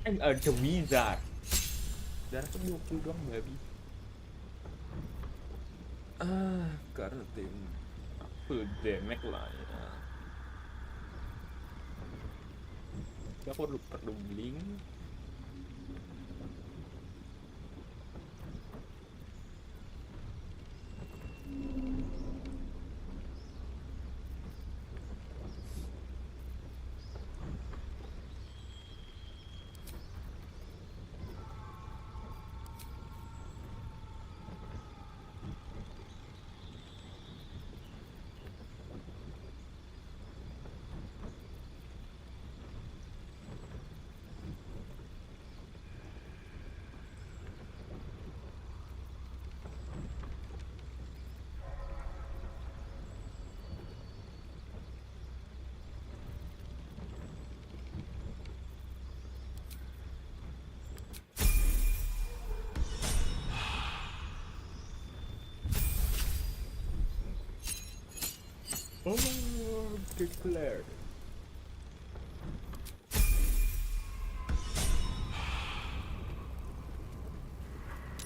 Anh ở trong Wizard. Darah có 20 doang baby. Karena tim full damage lah ya. Aku perlu blink. Oh, declared.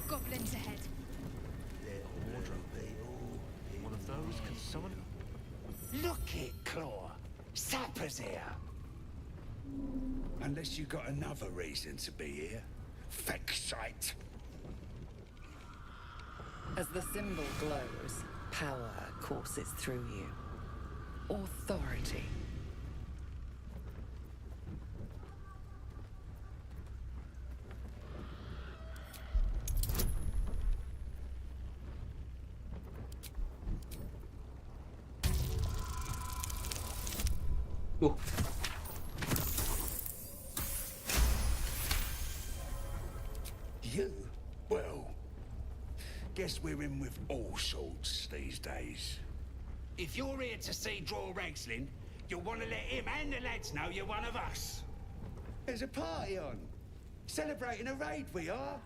Goblins ahead. One of those can summon. Look it, Claw. Sapper's here. Unless you got another reason to be here. Fexite. As the symbol glows, power courses through you. Authority. You? Well, guess we're in with all sorts these days. If you're here to see Draw Ragslin, you'll want to let him and the lads know you're one of us. There's a party on. Celebrating a raid, we are.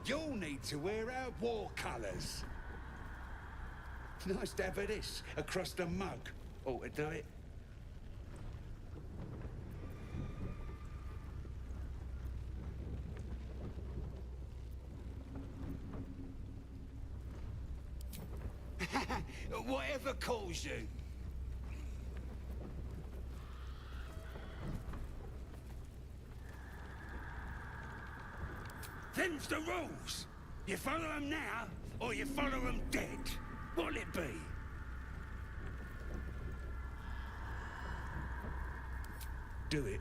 You'll need to wear our war colours. Nice dab of this across the mug. Ought to do it. Whatever calls you. Them's the rules. You follow them now, or you follow them dead. What'll it be? Do it,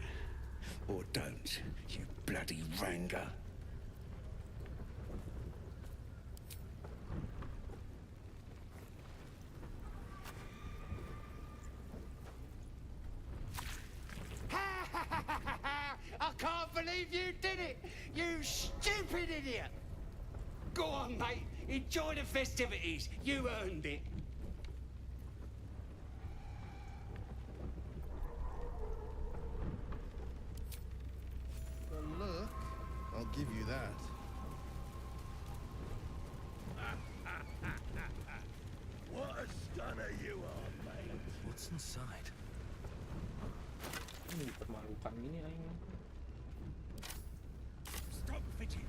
or don't, you bloody Ranga. I can't believe you did it! You stupid idiot! Go on, mate. Enjoy the festivities. You earned it. Well, look, I'll give you that. What a stunner you are, mate. What's inside? Ini permalukan gini kayaknya. Stop fidgeting.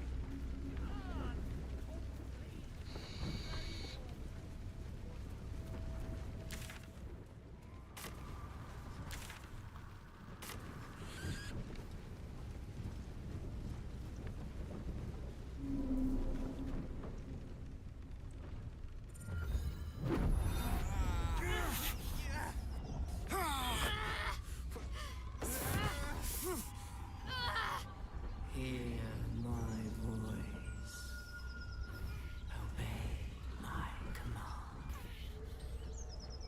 Hear my voice. Obey my command.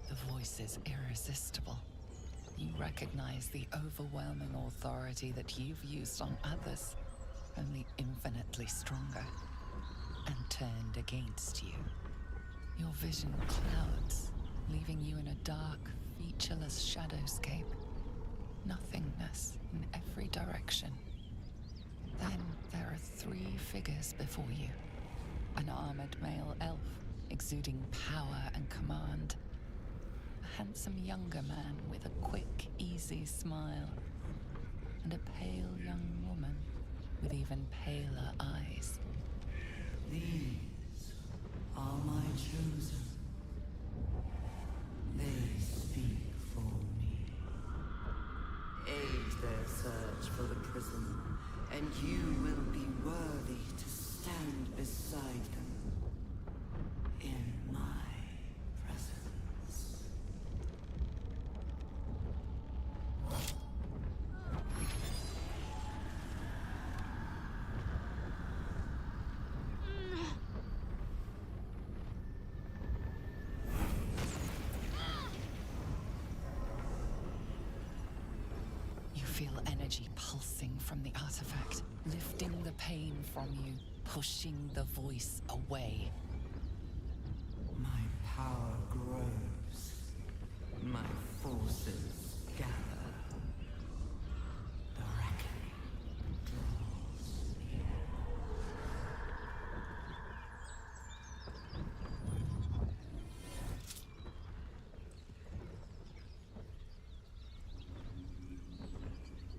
The voice is irresistible. You recognize the overwhelming authority that you've used on others, only infinitely stronger, and turned against you. Your vision clouds, leaving you in a dark, featureless shadowscape. Nothingness in every direction. Then there are 3 figures before you. An armored male elf, exuding power and command. A handsome younger man with a quick, easy smile. And a pale young woman with even paler eyes. These are my chosen. They speak for me. Aid their search for the prison, and you will be worthy to stand beside them in my presence. You feel energy pulsing from the artifact, lifting the pain from you, pushing the voice away. My power grows. My forces gather. The reckoning draws near.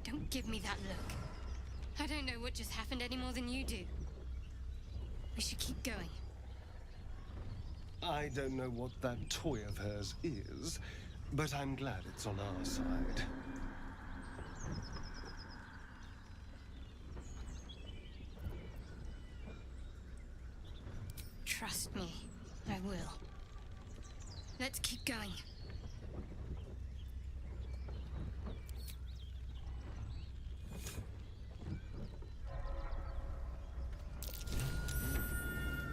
Don't give me that look. I don't know what just happened any more than you do. We should keep going. I don't know what that toy of hers is, but I'm glad it's on our side. Trust me, I will. Let's keep going.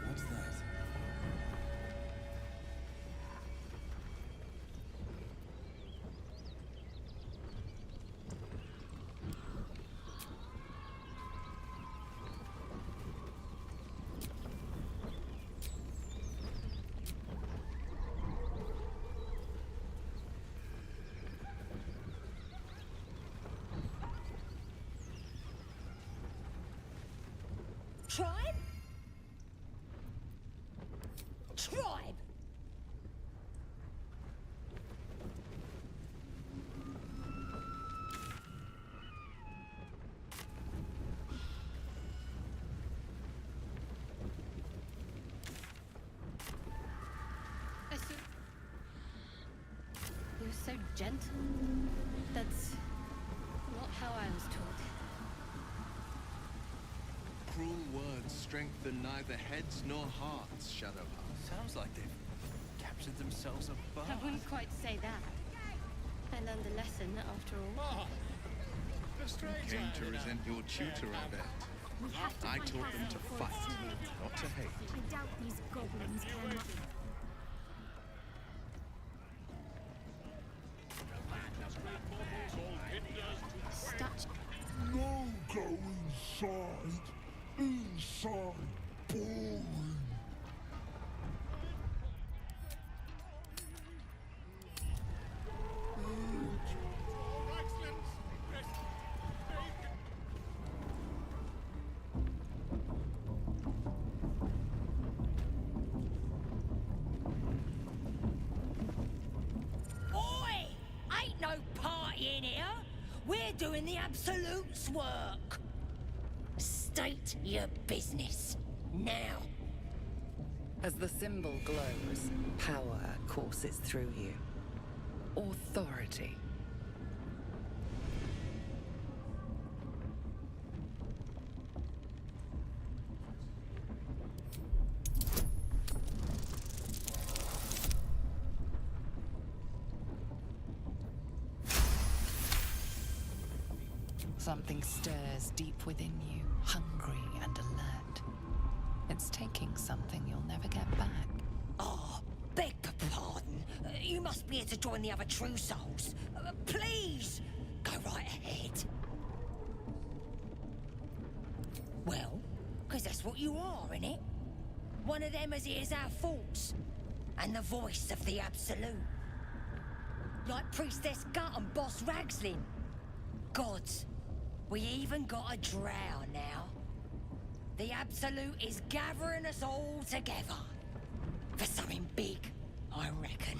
What's that? Tribe? Tribe! I saw... You're so gentle. That's not how I was taught. cruel words strengthen neither heads nor hearts, Shadowheart. Sounds like they've captured themselves a bar. I wouldn't quite say that. I learned a lesson after all. You came to resent your tutor, I bet. We have to I find taught them Harry to before it's fight, too late. not to hate. I doubt these goblins care much. Statue. No go inside. Inside. Boring. Oi! Ain't no party in here. We're doing the Absolute's work. State your business. Now. As the symbol glows, power courses through you. Authority. Something stirs deep within you, hungry and alert. It's taking something you'll never get back. Oh, beg pardon. You must be here to join the other True Souls. Please, go right ahead. Well, because that's what you are, innit? One of them as hears our thoughts. And the voice of the Absolute. Like Priestess Gut and Boss Ragslin. Gods, we even got a drow now. The Absolute is gathering us all together. For something big, I reckon.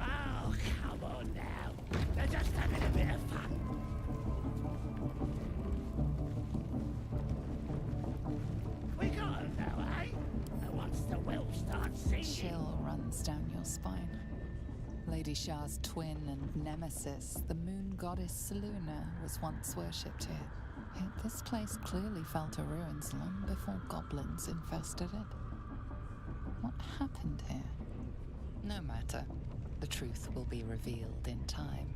Oh, come on now. They're just having a bit of fun. We got 'em now, eh? And once the well starts singing... Chill runs down your spine. Lady Shah's twin and nemesis, the moon goddess Selûne, was once worshipped here. Yet this place clearly fell to ruins long before goblins infested it. What happened here? No matter. The truth will be revealed in time.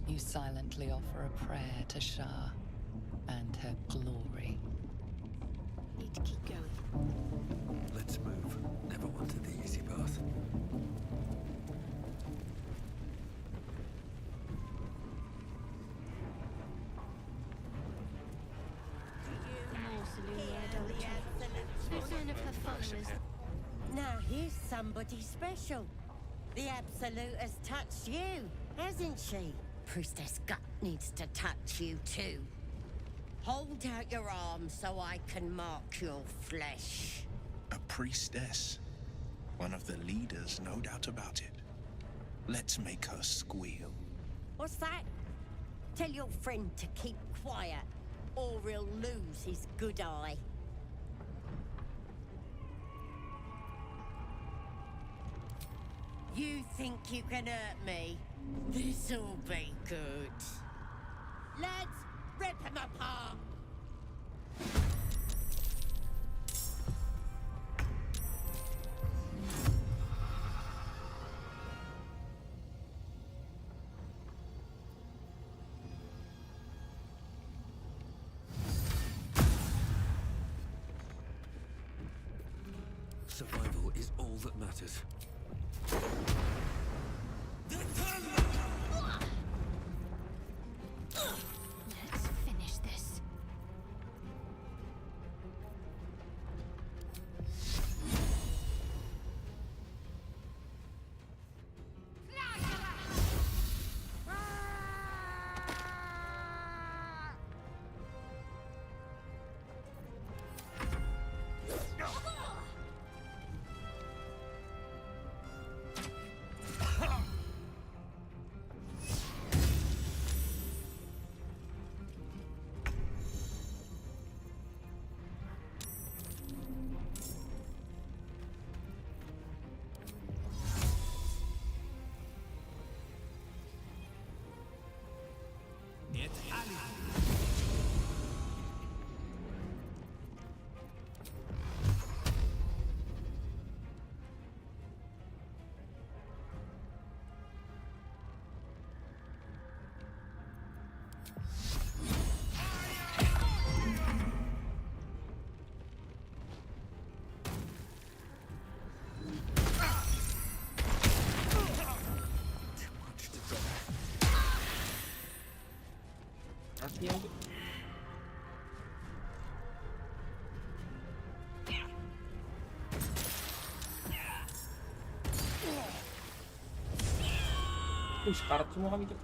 You silently offer a prayer to Shah and her glory. Need to keep going. Let's move. Never wanted the easy path. No sign of her followers. Now here's somebody special. The Absolute has touched you, hasn't she? Priestess Gut needs to touch you too. Hold out your arm so I can mark your flesh. A priestess. One of the leaders, no doubt about it. Let's make her squeal. What's that? Tell your friend to keep quiet, or he'll lose his good eye. You think you can hurt me? This'll be good. Lads, rip him apart! Survival is all that matters. Let's finish this. Mati yang sekarat semua kami tuh.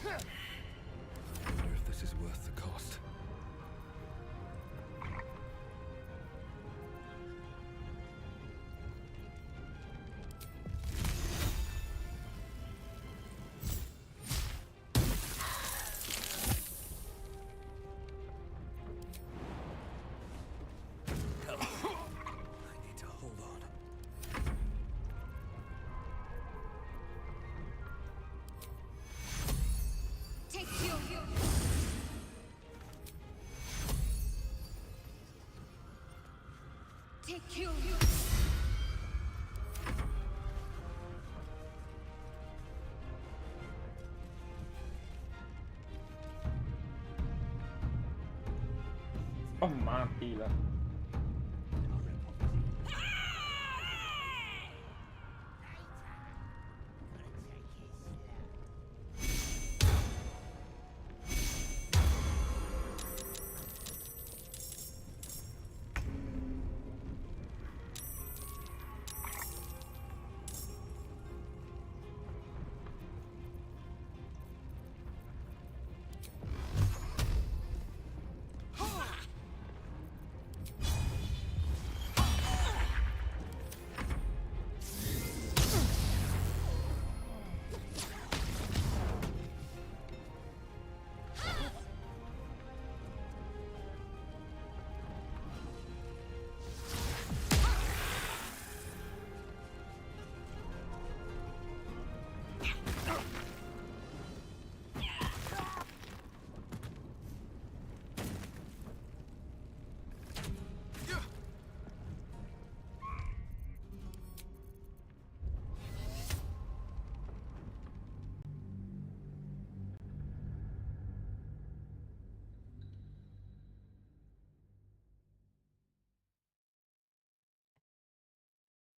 I wonder if this is worth the cost. I need to hold on. Take you. Take you. Oh, mati lah.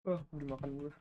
Oh, dimakan dulu.